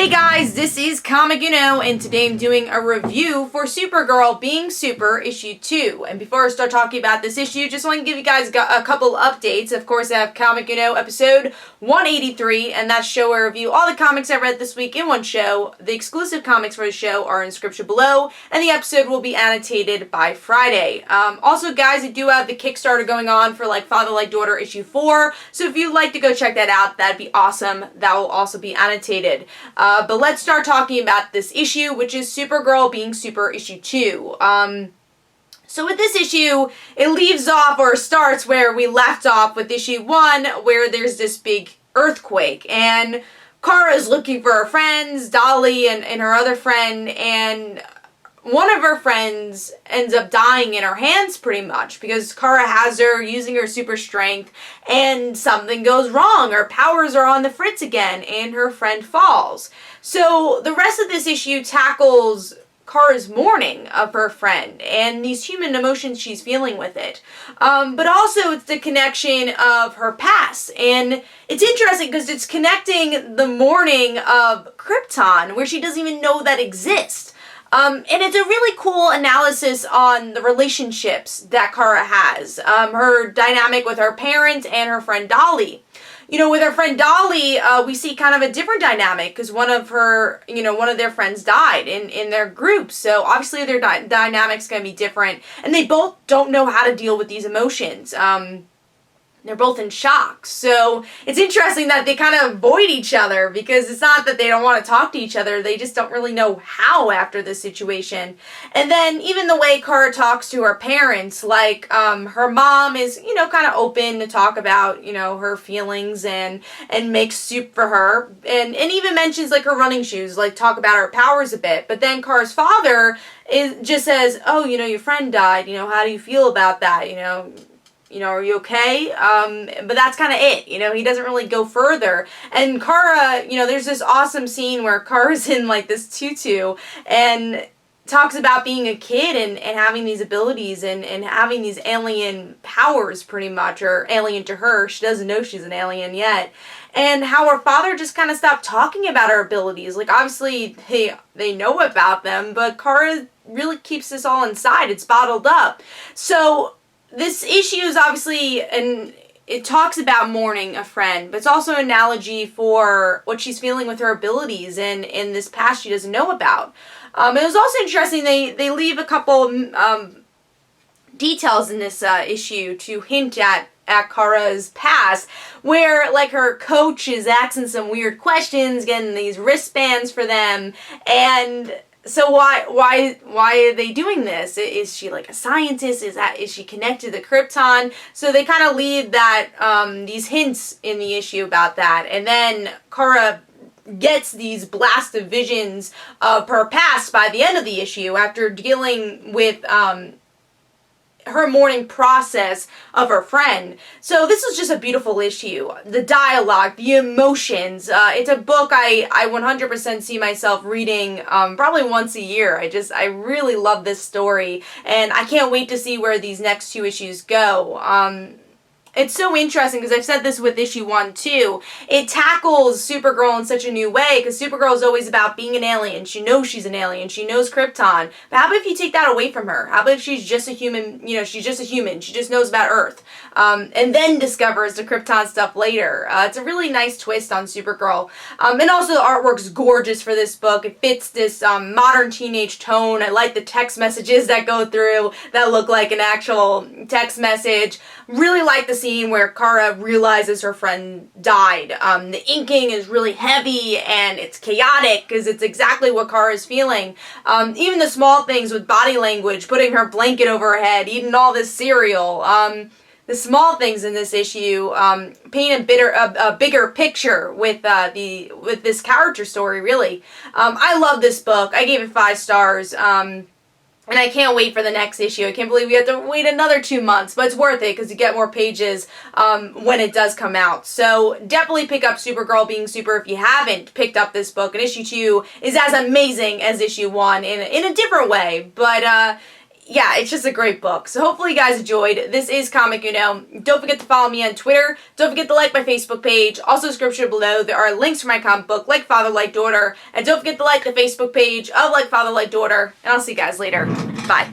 Hey guys, this is Comic and today I'm doing a review for Supergirl Being Super issue 2. And before I start talking about this issue, just want to give you guys a couple updates. Of course, I have Comic episode 183, and that's show where I review all the comics I read this week in one show. The exclusive comics for the show are in description below, and the episode will be annotated by Friday. Also, guys, I do have the Kickstarter going on for Father Like Daughter issue 4, so if you'd like to go check that out, that'd be awesome. That will also be annotated. But let's start talking about this issue, which is Supergirl Being Super issue 2. So with this issue, it leaves off or starts where we left off with issue 1, where there's this big earthquake, and Kara is looking for her friends, Dolly and her other friend, and one of her friends ends up dying in her hands pretty much because Kara has her using her super strength and something goes wrong. Her powers are on the fritz again and her friend falls. So the rest of this issue tackles Kara's mourning of her friend and these human emotions she's feeling with it. But also it's the connection of her past. And it's interesting because it's connecting the mourning of Krypton, where she doesn't even know that exists. And it's a really cool analysis on the relationships that Kara has. Her dynamic with her parents and her friend Dolly. You know, with her friend Dolly, we see kind of a different dynamic because one of their friends died in their group. So obviously their dynamic's going to be different. And they both don't know how to deal with these emotions. They're both in shock. So it's interesting that they kind of avoid each other because it's not that they don't want to talk to each other. They just don't really know how after this situation. And then even the way Kara talks to her parents, her mom is, kind of open to talk about, her feelings and makes soup for her. And even mentions her running shoes, talk about her powers a bit. But then Kara's father just says, oh, your friend died. How do you feel about that? Are you okay? But that's kind of it. He doesn't really go further. And Kara, there's this awesome scene where Kara's in this tutu and talks about being a kid and having these abilities and having these alien powers pretty much, or alien to her. She doesn't know she's an alien yet. And how her father just kind of stopped talking about her abilities. Obviously, they know about them, but Kara really keeps this all inside. It's bottled up. So this issue is obviously, and it talks about mourning a friend, but it's also an analogy for what she's feeling with her abilities and in this past she doesn't know about. It was also interesting, they leave a couple details in this issue to hint at Kara's past, where her coach is asking some weird questions, getting these wristbands for them, and so why are they doing this? Is she a scientist? Is she connected to Krypton? So they kind of leave that these hints in the issue about that, and then Kara gets these blast of visions of her past by the end of the issue after dealing with her mourning process of her friend. So this is just a beautiful issue. The dialogue, the emotions. It's a book I 100% see myself reading probably once a year. I really love this story, and I can't wait to see where these next 2 issues go. It's so interesting because I've said this with issue 1 too. It tackles Supergirl in such a new way because Supergirl is always about being an alien. She knows she's an alien. She knows Krypton. But how about if you take that away from her? How about if she's just a human? She's just a human. She just knows about Earth. And then discovers the Krypton stuff later. It's a really nice twist on Supergirl. And also the artwork's gorgeous for this book. It fits this modern teenage tone. I like the text messages that go through that look like an actual text message. Really like the scene where Kara realizes her friend died. The inking is really heavy and it's chaotic because it's exactly what Kara is feeling. Even the small things with body language, putting her blanket over her head, eating all this cereal. The small things in this issue paint a bigger picture with this character story. Really, I love this book. I gave it 5 stars. And I can't wait for the next issue. I can't believe we have to wait another 2 months, but it's worth it because you get more pages when it does come out. So definitely pick up Supergirl Being Super if you haven't picked up this book. And issue 2 is as amazing as issue 1 in a different way, but yeah, it's just a great book. So hopefully you guys enjoyed. This is Comic Uno. Don't forget to follow me on Twitter. Don't forget to like my Facebook page. Also, description below, there are links for my comic book, Like Father, Like Daughter. And don't forget to like the Facebook page of Like Father, Like Daughter. And I'll see you guys later. Bye.